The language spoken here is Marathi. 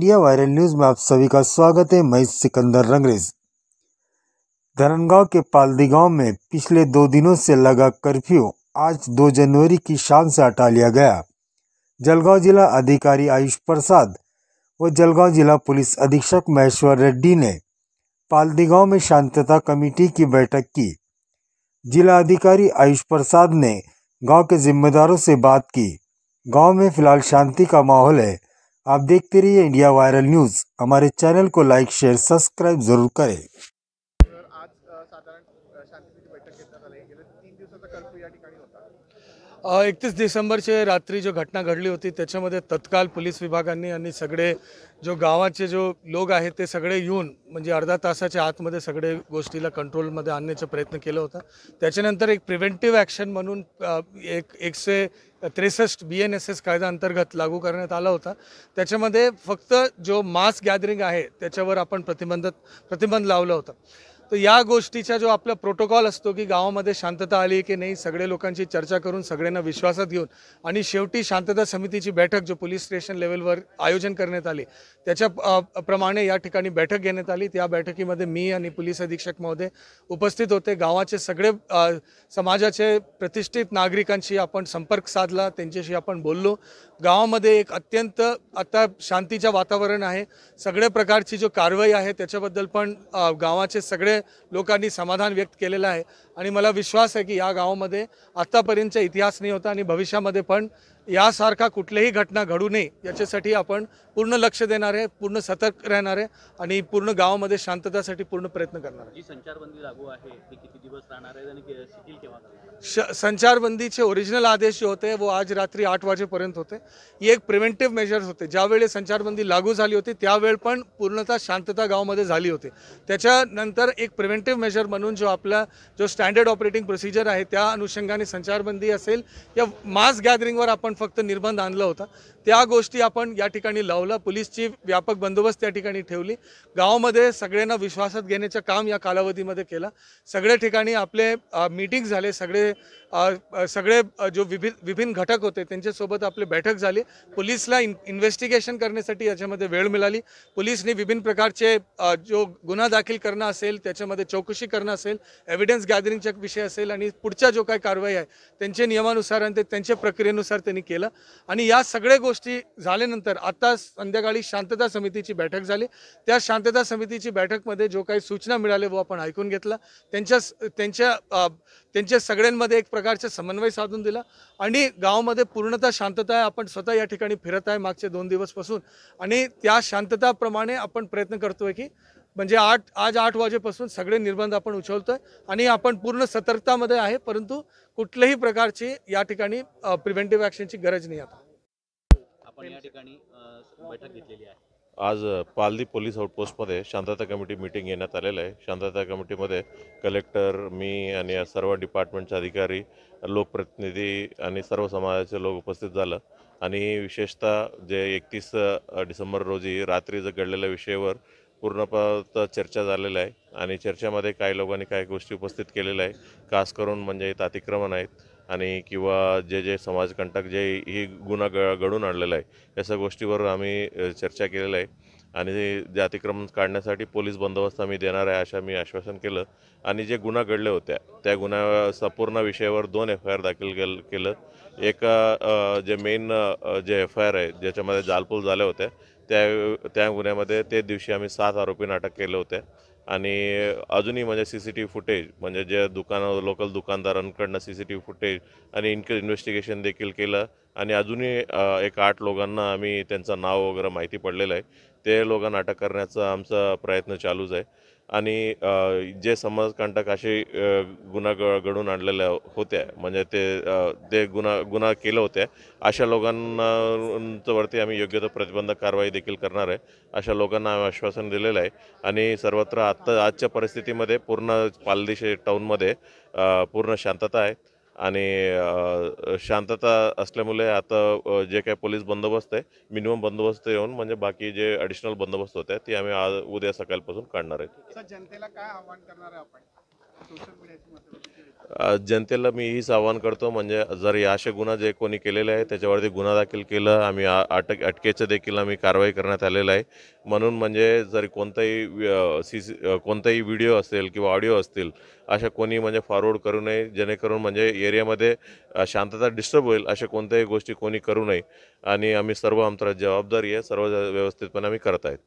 इंडिया वायरल न्यूज में आप सभी का स्वागत है। मैं सिकंदर रंगरेज। धरनगांव के पालदी गांव में पिछले 2 दिनों से लगा कर्फ्यू आज 2 जनवरी की शाम से हटा लिया गया। जलगांव जिला अधिकारी आयुष प्रसाद व जलगांव जिला पुलिस अधीक्षक महेश्वर रेड्डी ने पालदी गांव में शांतता कमेटी की बैठक की। जिला अधिकारी आयुष प्रसाद ने गांव के जिम्मेदारों से बात की। गांव में फिलहाल शांति का माहौल है। आप देखते रहिए इंडिया वायरल न्यूज। हमारे चैनल को लाइक शेयर सब्सक्राइब जरूर करें। आज साधारण शांततेची बैठक घेण्यात आली। गेल्या 3 दिवसाचा कर्फ्यू या ठिकाणी होता। 31 डिसेंबरची रात्री जो घटना घडली होती त्याच्यामध्ये तत्काल पोलीस विभागाने आणि सगळे जो गावाचे जो लोक आहेत ते सगळे येऊन म्हणजे अर्धा तासाच्या आतमध्ये सगळे गोष्टीला कंट्रोलमध्ये आणण्याचा प्रयत्न केला होता। त्याच्यानंतर एक प्रिव्हेंटिव्ह ॲक्शन म्हणून एक 163 BNSS कायदा अंतर्गत लागू करण्यात आला होता। त्याच्यामध्ये फक्त जो मास गॅदरिंग आहे त्याच्यावर आपण प्रतिबंध लावला होता। तर या गोष्टीचा जो आपला प्रोटोकॉल असतो की गावामध्ये शांतता आली की नाही सगळे लोकांची चर्चा करून सगळ्यांना विश्वासात घेऊन आणि शेवटी शांतता समितीची बैठक जो पोलीस स्टेशन लेवलवर आयोजन करण्यात आली त्याच्या प्रमाणे या ठिकाणी बैठक घेण्यात आली। त्या बैठकीमध्ये मी आणि पोलीस अधीक्षक महोदय उपस्थित होते। गावाचे सगळे समाजाचे प्रतिष्ठित नागरिकांशी आपण संपर्क साधला, त्यांच्याशी आपण बोललो। गावामध्ये एक अत्यंत आता शांतीचं वातावरण आहे। सगळे प्रकारची जो कारवाई आहे त्याच्याबद्दल पण गावाचे सगळे लोकांनी समाधान व्यक्त केलेलं आहे आणि मला विश्वास आहे की या गावामध्ये आतापर्यंतचा इतिहास नाही होता आणि भविष्यामध्ये पण यासारखा कुठलीही घटना घडू नये याच्यासाठी आपण पूर्ण लक्ष देणार आहे, पूर्ण सतर्क राहणार आहे आणि पूर्ण गावामध्ये शांततासाठी पूर्ण प्रयत्न करणार आहे। जी संचारबंदी लागू आहे ती किती दिवस राहणार आहे आणि शिथिल केव्हा करणार? संचारबंदीचे ओरिजिनल आदेश जो होते वो आज रात्री 8 वाजेपर्यंत होते। ये एक प्रिव्हेंटिव्ह मेजर्स होते। ज्यावेळी संचारबंदी लागू झाली होती त्यावेळी पण पूर्णतः शांतता गावामध्ये झाली होती। त्याच्यानंतर एक प्रिव्हेंटिव्ह मेजर म्हणून जो आपला जो स्टँडर्ड ऑपरेटिंग प्रोसिजर आहे त्या अनुषंगाने संचारबंदी असेल या मास गॅदरिंगवर आपण फक्त निर्बंध आणला होता त्या गोष्टी आपण या ठिकाणी लावला। पोलीसची व्यापक बंदोबस्त त्या ठिकाणी ठेवली। गावामध्ये सगळ्यांना विश्वासात घेण्याचं काम या कालावधीमध्ये केलं। सगळे ठिकाणी आपले मीटिंग झाले। सगळे जो विभिन्न घटक होते त्यांच्यासोबत आपली बैठक झाली। पोलीसला इन्व्हेस्टिगेशन करण्यासाठी याच्यामध्ये वेळ मिळाली। पोलीसने विभिन्न प्रकारचे जो गुन्हा दाखल करणं असेल त्याच्यामध्ये चौकशी करणं असेल, एव्हिडन्स गॅदरिंगचा विषय असेल आणि पुढच्या जो काही कारवाई आहे त्यांच्या नियमानुसार आणि त्यांच्या प्रक्रियेनुसार त्यांनी केलं आणि या सगळ्या गोष्टी झाल्यानंतर आता संध्याकाळी शांतता समितीची बैठक झाली। त्या शांतता समितीची बैठकमध्ये जो काही सूचना मिळाले वो आपण ऐकून घेतला। त्यांच्या सगळ्यांमध्ये एक प्रकारचे समन्वय साधून दिला आणि गावामध्ये पूर्णतः शांतता आहे। आपण स्वतः या ठिकाणी फिरत आहे मागचे 2 दिवसपासून आणि त्या शांतताप्रमाणे आपण प्रयत्न करतोय की म्हणजे आज 8 वाजेपासून सगळे निर्बंध आपण उचलतोय आणि आपण पूर्ण सतर्कतामध्ये आहे, परंतु कुठल्याही प्रकारची या ठिकाणी प्रिव्हेंटिव्ह ॲक्शनची गरज नाही। आता आपण या ठिकाणी बैठक घेतलेली आहे। आज पालदी पोलीस आउटपोस्टमध्ये शांतता कमिटी मीटिंग घेण्यात आलेलं आहे। शांतता कमिटीमध्ये कलेक्टर, मी आणि सर्व डिपार्टमेंटचे अधिकारी, लोकप्रतिनिधी आणि सर्व समाजाचे लोक उपस्थित झालं आणि विशेषतः जे 31 डिसेंबर रोजी रात्री घडलेल्या विषयावर पूर्णतः चर्चा झालेली आहे आणि चर्चेमध्ये काही लोकांनी काही गोष्टी उपस्थित केलेल्या आहे। खास करून म्हणजे इथं अतिक्रमण आहेत आणि किंवा जे समाजकंटक जे ही गुन्हा घडून आणलेला आहे या सगळ्या गोष्टीवर आम्ही चर्चा केलेलं आहे आणि जे अतिक्रमण काढण्यासाठी पोलीस बंदोबस्त आम्ही देणार आहे असं मी आश्वासन केलं आणि जे गुन्हा घडले होते त्या गुन्हा संपूर्ण विषयावर 2 FIR दाखल केलं। एक जे मेन जे FIR आहे ज्याच्यामध्ये जालपूल झाले होते त्या गुन्ह्यामध्ये ते दिवशी आम्ही 7 आरोपींना अटक केले होते आणि अजूनही म्हणजे CCTV फुटेज म्हणजे जे लोकल दुकानदारांकडनं CCTV फुटेज आणि इन्व्हेस्टिगेशन देखील केलं आणि अजूनही एक 8 लोकांना आम्ही त्यांचं नाव वगैरे माहिती पडलेलं आहे। ते लोकांना अटक करण्याचा आमचा प्रयत्न चालूच आहे आणि जे समाजकंटक असे गुन्हा घडून आणलेल्या होत्या म्हणजे ते गुन्हा केलं होत्या अशा लोकांवरती आम्ही योग्य तो प्रतिबंधक कारवाई देखील करणार आहे अशा लोकांना आम्ही आश्वासन दिलेलं आहे आणि सर्वत्र आजच्या परिस्थितीमध्ये पूर्ण पालदी टाऊनमध्ये पूर्ण शांतता आहे आणि शांतता असल्यामुळे आता जे काही पोलीस बंदोबस्त आहे मिनिमम बंदोबस्त येऊन म्हणजे बाकी जे ॲडिशनल बंदोबस्त होते ती आम्ही उद्या सकाळपासून काढणार आहे। जनतेला काय आवाहन करणार आहे आपण? जनतेला मी हीच आवाहन करतो, म्हणजे जर या असे गुन्हा जे कोणी केलेले आहे त्याच्यावरती गुन्हा दाखल केलं, आम्ही अटकेचं देखील आम्ही कारवाई करण्यात आलेलं आहे. म्हणून म्हणजे जर कोणताही व्हिडिओ असेल किंवा ऑडिओ असतील अशा कोणी म्हणजे फॉरवर्ड करू नये, जेणेकरून म्हणजे एरियामध्ये शांतता डिस्टर्ब होईल अशा कोणत्याही गोष्टी कोणी करू नये. आणि आम्ही सर्व आमची जबाबदारी आहे, सर्व व्यवस्थितपणे आम्ही करत आहेत.